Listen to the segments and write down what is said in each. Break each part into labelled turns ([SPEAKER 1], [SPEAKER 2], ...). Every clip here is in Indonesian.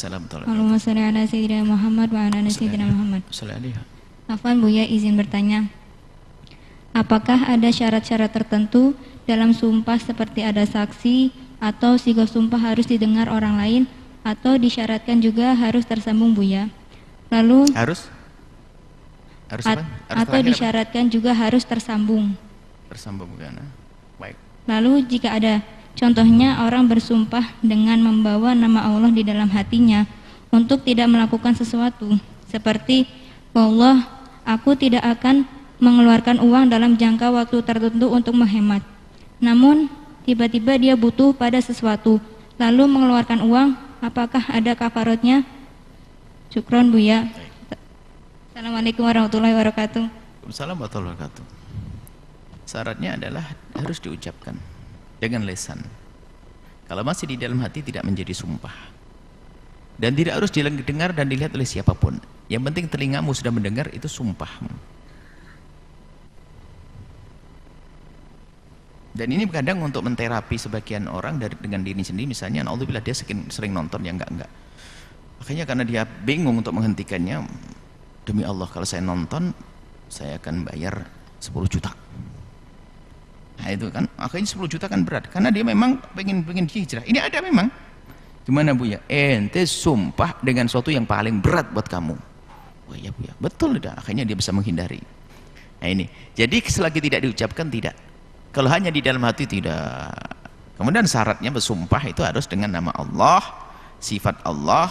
[SPEAKER 1] Waalaikumsalam.
[SPEAKER 2] Allahumma sholli ala sayyidina Muhammad wa ala ali sayyidina Muhammad. Afwan Buya, izin bertanya. Apakah ada syarat-syarat tertentu dalam sumpah seperti ada saksi atau sigoh sumpah harus didengar orang lain atau disyaratkan juga harus tersambung Buya? Lalu
[SPEAKER 1] harus apa?
[SPEAKER 2] Atau disyaratkan apa? Juga harus tersambung.
[SPEAKER 1] Tersambung bukan? Baik.
[SPEAKER 2] Lalu jika ada contohnya orang bersumpah dengan membawa nama Allah di dalam hatinya untuk tidak melakukan sesuatu seperti Allah, aku tidak akan mengeluarkan uang dalam jangka waktu tertentu untuk menghemat. Namun tiba-tiba dia butuh pada sesuatu lalu mengeluarkan uang, apakah ada kafaratnya? Syukron Buya. Assalamualaikum warahmatullahi wabarakatuh.
[SPEAKER 1] Waalaikumsalam warahmatullahi wabarakatuh. Syaratnya adalah harus diucapkan dengan lisan. Kalau masih di dalam hati tidak menjadi sumpah. Dan tidak harus didengar dan dilihat oleh siapapun. Yang penting telingamu sudah mendengar, itu sumpahmu. Dan ini kadang untuk menterapi sebagian orang dengan diri sendiri, misalnya naudzubillah dia sering nonton yang enggak. Makanya karena dia bingung untuk menghentikannya, demi Allah kalau saya nonton saya akan bayar 10 juta. Nah itu kan akhirnya 10 juta kan berat karena dia memang pengen hijrah. Ini ada memang. Gimana Buya? Ente sumpah dengan sesuatu yang paling berat buat kamu. Oh iya Buya, betul udah. Akhirnya dia bisa menghindari. Nah ini. Jadi selagi tidak diucapkan tidak. Kalau hanya di dalam hati tidak. Kemudian syaratnya bersumpah itu harus dengan nama Allah, sifat Allah,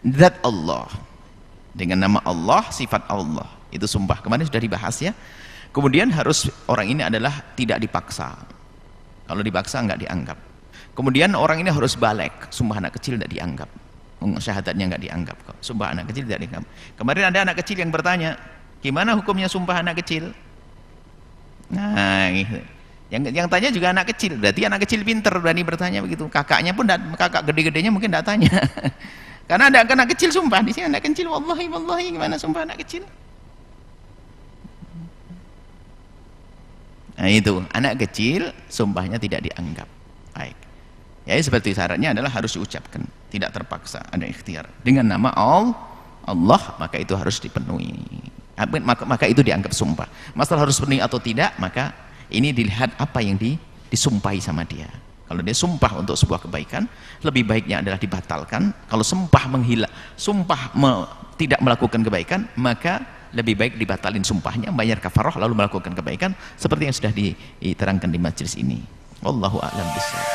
[SPEAKER 1] zat Allah. Dengan nama Allah, sifat Allah. Itu sumpah. Kemarin sudah dibahas ya. Kemudian harus orang ini adalah tidak dipaksa. Kalau dipaksa enggak dianggap. Kemudian orang ini harus balik. Sumpah anak kecil tidak dianggap. Syahadatnya enggak dianggap kok. Sumpah anak kecil tidak dianggap. Kemarin ada anak kecil yang bertanya, gimana hukumnya sumpah anak kecil? Nah, gitu. Yang tanya juga anak kecil. Berarti anak kecil pinter berani bertanya begitu. Kakaknya pun kakak gede-gedenya mungkin tidak tanya. Karena ada anak kecil sumpah di sini, anak kecil wallahi gimana sumpah anak kecil? Nah itu, anak kecil sumpahnya tidak dianggap. Baik. Ya seperti syaratnya adalah harus diucapkan, tidak terpaksa, ada ikhtiar. Dengan nama Allah, maka itu harus dipenuhi. Maka itu dianggap sumpah. Masalah harus penuhi atau tidak, maka ini dilihat apa yang disumpahi sama dia. Kalau dia sumpah untuk sebuah kebaikan, lebih baiknya adalah dibatalkan. Kalau tidak melakukan kebaikan, maka lebih baik dibatalin sumpahnya, bayar kafarah lalu melakukan kebaikan seperti yang sudah diterangkan di majelis ini. Wallahu a'lam bishawab.